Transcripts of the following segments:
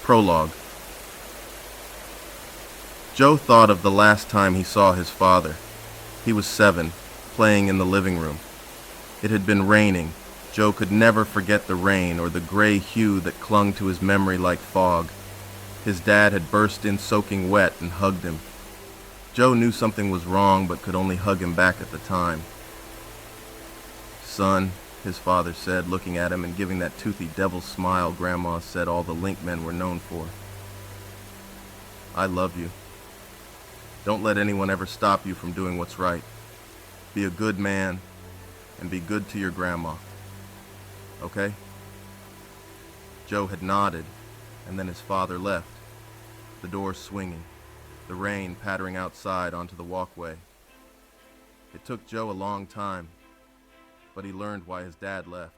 Prologue. Joe thought of the last time he saw his father. He was 7, playing in the living room. It had been raining. Joe could never forget the rain or the gray hue that clung to his memory like fog. His dad had burst in soaking wet and hugged him. Joe knew something was wrong but could only hug him back at the time. "Son," his father said, looking at him and giving that toothy devil smile Grandma said all the Link men were known for. "I love you. Don't let anyone ever stop you from doing what's right. Be a good man and be good to your grandma. Okay?" Joe had nodded, and then his father left, the door swinging, the rain pattering outside onto the walkway. It took Joe a long time, but he learned why his dad left.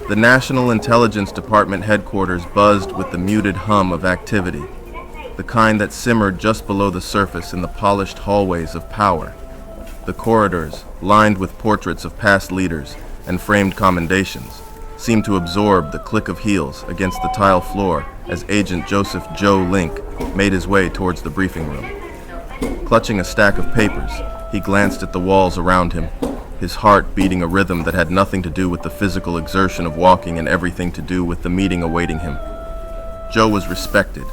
The National Intelligence Department headquarters buzzed with the muted hum of activity, the kind that simmered just below the surface in the polished hallways of power. The corridors, lined with portraits of past leaders and framed commendations, seemed to absorb the click of heels against the tile floor as Agent Joseph Joe Link made his way towards the briefing room. Clutching a stack of papers, he glanced at the walls around him, his heart beating a rhythm that had nothing to do with the physical exertion of walking and everything to do with the meeting awaiting him. Joe was respected,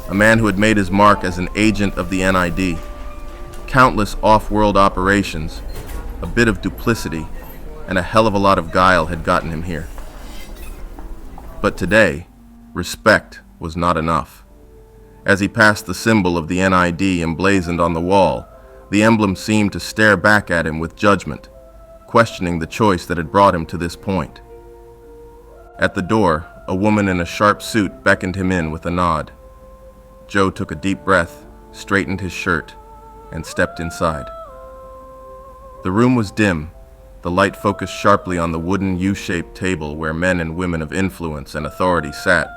a man who had made his mark as an agent of the NID. Countless off-world operations, a bit of duplicity, and a hell of a lot of guile had gotten him here. But today, respect was not enough. As he passed the symbol of the NID emblazoned on the wall, the emblem seemed to stare back at him with judgment, questioning the choice that had brought him to this point. At the door, a woman in a sharp suit beckoned him in with a nod. Joe took a deep breath, straightened his shirt, and stepped inside. The room was dim, the light focused sharply on the wooden U-shaped table where men and women of influence and authority sat,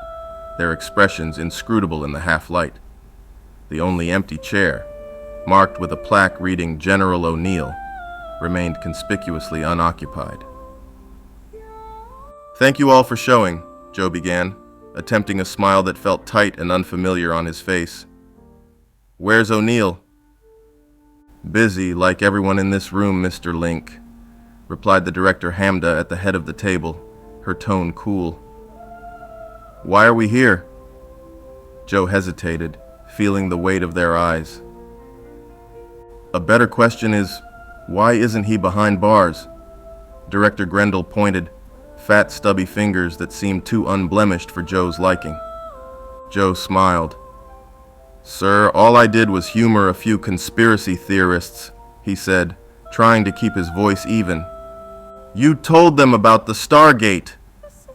their expressions inscrutable in the half-light. The only empty chair, marked with a plaque reading General O'Neill, remained conspicuously unoccupied. "Thank you all for showing," Joe began, attempting a smile that felt tight and unfamiliar on his face. "Where's O'Neill?" "Busy, like everyone in this room, Mr. Link," replied the director Hamda at the head of the table, her tone cool. "Why are we here?" Joe hesitated, feeling the weight of their eyes. "A better question is, why isn't he behind bars?" Director Grendel pointed, fat stubby fingers that seemed too unblemished for Joe's liking. Joe smiled. "Sir, all I did was humor a few conspiracy theorists," he said, trying to keep his voice even. "You told them about the Stargate,"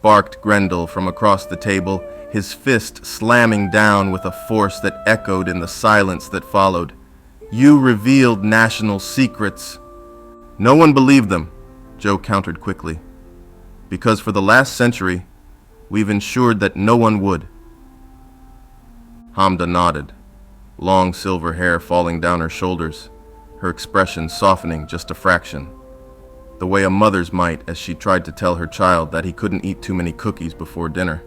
barked Grendel from across the table, his fist slamming down with a force that echoed in the silence that followed. "You revealed national secrets." "No one believed them," Joe countered quickly. "Because for the last century, we've ensured that no one would." Hamda nodded, long silver hair falling down her shoulders, her expression softening just a fraction, the way a mother's might as she tried to tell her child that he couldn't eat too many cookies before dinner.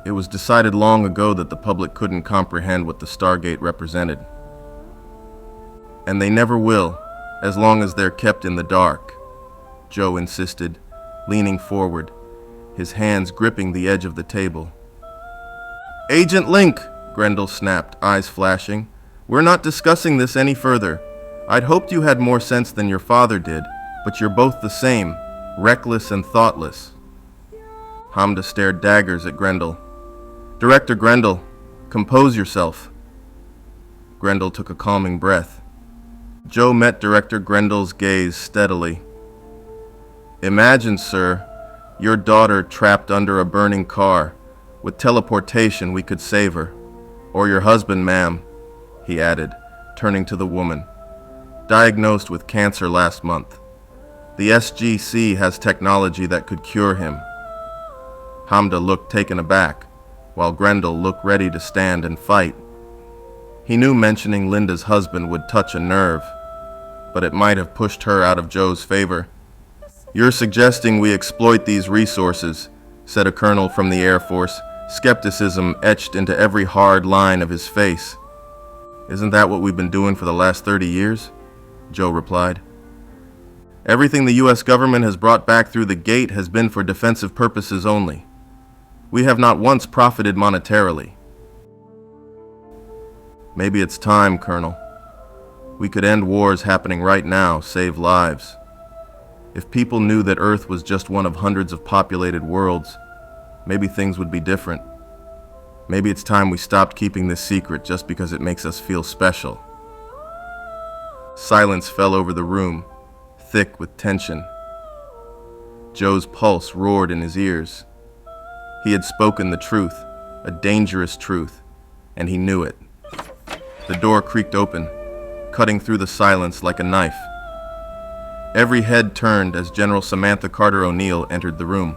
It was decided long ago that the public couldn't comprehend what the Stargate represented. And they never will, as long as they're kept in the dark, Joe insisted, leaning forward, his hands gripping the edge of the table. "Agent Link," Grendel snapped, eyes flashing, "we're not discussing this any further. I'd hoped you had more sense than your father did, but you're both the same, reckless and thoughtless." Hamda stared daggers at Grendel. "Director Grendel, compose yourself." Grendel took a calming breath. Joe met Director Grendel's gaze steadily. "Imagine, sir, your daughter trapped under a burning car. With teleportation, we could save her. Or your husband, ma'am," he added, turning to the woman. "Diagnosed with cancer last month. The SGC has technology that could cure him." Hamda looked taken aback, while Grendel looked ready to stand and fight. He knew mentioning Linda's husband would touch a nerve, but it might have pushed her out of Joe's favor. "You're suggesting we exploit these resources," said a colonel from the Air Force, skepticism etched into every hard line of his face. "Isn't that what we've been doing for the last 30 years? Joe replied. "Everything the U.S. government has brought back through the gate has been for defensive purposes only. We have not once profited monetarily." "Maybe it's time, Colonel. We could end wars happening right now, save lives. If people knew that Earth was just one of hundreds of populated worlds, maybe things would be different. Maybe it's time we stopped keeping this secret just because it makes us feel special." Silence fell over the room, thick with tension. Joe's pulse roared in his ears. He had spoken the truth, a dangerous truth, and he knew it. The door creaked open, cutting through the silence like a knife. Every head turned as General Samantha Carter O'Neill entered the room,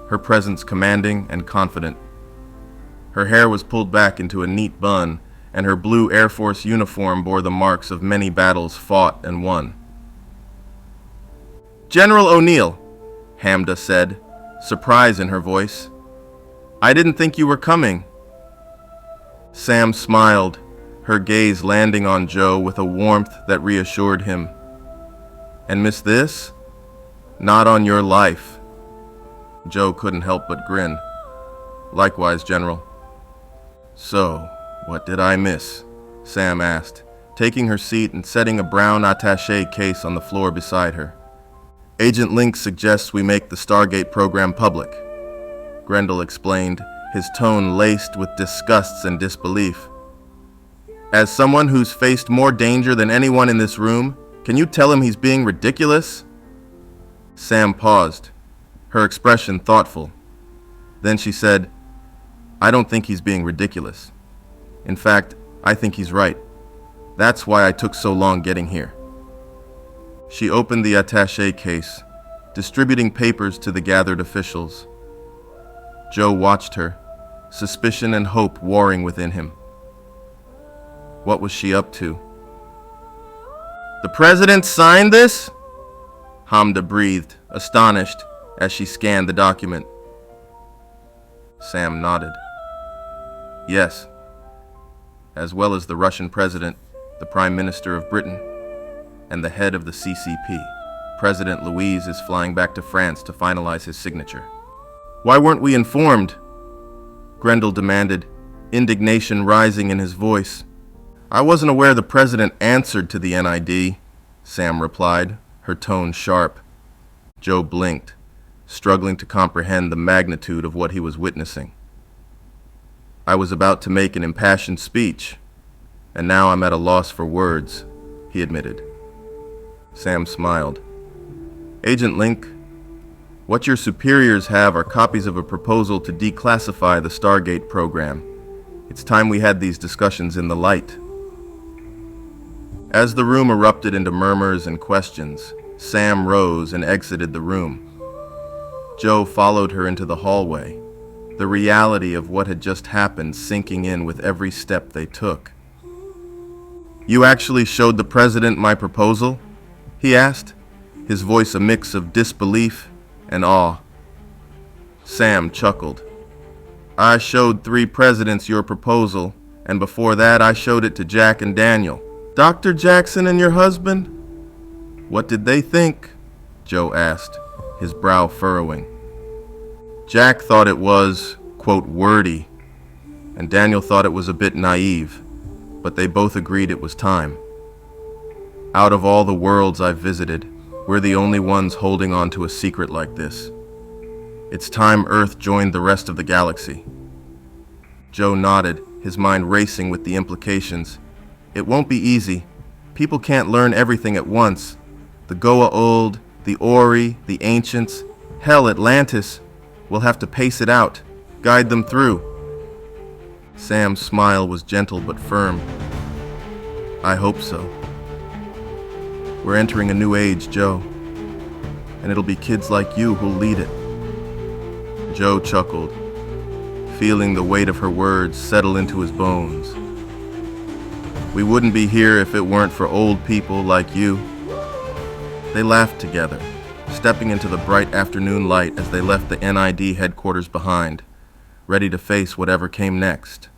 her presence commanding and confident. Her hair was pulled back into a neat bun, and her blue Air Force uniform bore the marks of many battles fought and won. "General O'Neill," Hamda said, surprise in her voice. "I didn't think you were coming." Sam smiled, her gaze landing on Joe with a warmth that reassured him. "And miss this? Not on your life." Joe couldn't help but grin. "Likewise, General." "So, what did I miss?" Sam asked, taking her seat and setting a brown attaché case on the floor beside her. "Agent Link suggests we make the Stargate program public," Grendel explained, his tone laced with disgusts and disbelief. "As someone who's faced more danger than anyone in this room, can you tell him he's being ridiculous?" Sam paused, her expression thoughtful. Then she said, "I don't think he's being ridiculous. In fact, I think he's right. That's why I took so long getting here." She opened the attaché case, distributing papers to the gathered officials. Joe watched her, suspicion and hope warring within him. What was she up to? "The president signed this?" Hamda breathed, astonished, as she scanned the document. Sam nodded. "Yes, as well as the Russian president, the Prime Minister of Britain, and the head of the CCP. President Louise is flying back to France to finalize his signature." "Why weren't we informed?" Grendel demanded, indignation rising in his voice. "I wasn't aware the president answered to the NID," Sam replied, her tone sharp. Joe blinked, struggling to comprehend the magnitude of what he was witnessing. "I was about to make an impassioned speech, and now I'm at a loss for words," he admitted. Sam smiled. "Agent Link, what your superiors have are copies of a proposal to declassify the Stargate program. It's time we had these discussions in the light." As the room erupted into murmurs and questions, Sam rose and exited the room. Joe followed her into the hallway, the reality of what had just happened sinking in with every step they took. "You actually showed the president my proposal?" he asked, his voice a mix of disbelief and awe. Sam chuckled. "I showed 3 presidents your proposal, and before that I showed it to Jack and Daniel." "Dr. Jackson and your husband? What did they think?" Joe asked, his brow furrowing. "Jack thought it was, quote, wordy, and Daniel thought it was a bit naive, but they both agreed it was time. Out of all the worlds I've visited, we're the only ones holding on to a secret like this. It's time Earth joined the rest of the galaxy." Joe nodded, his mind racing with the implications. "It won't be easy. People can't learn everything at once. The Goa'uld, the Ori, the Ancients, hell, Atlantis. We'll have to pace it out, guide them through." Sam's smile was gentle but firm. "I hope so. We're entering a new age, Joe, and it'll be kids like you who'll lead it. Joe chuckled, feeling the weight of her words settle into his bones. We wouldn't be here if it weren't for old people like you. They laughed together, stepping into the bright afternoon light as they left the NID headquarters behind, ready to face whatever came next.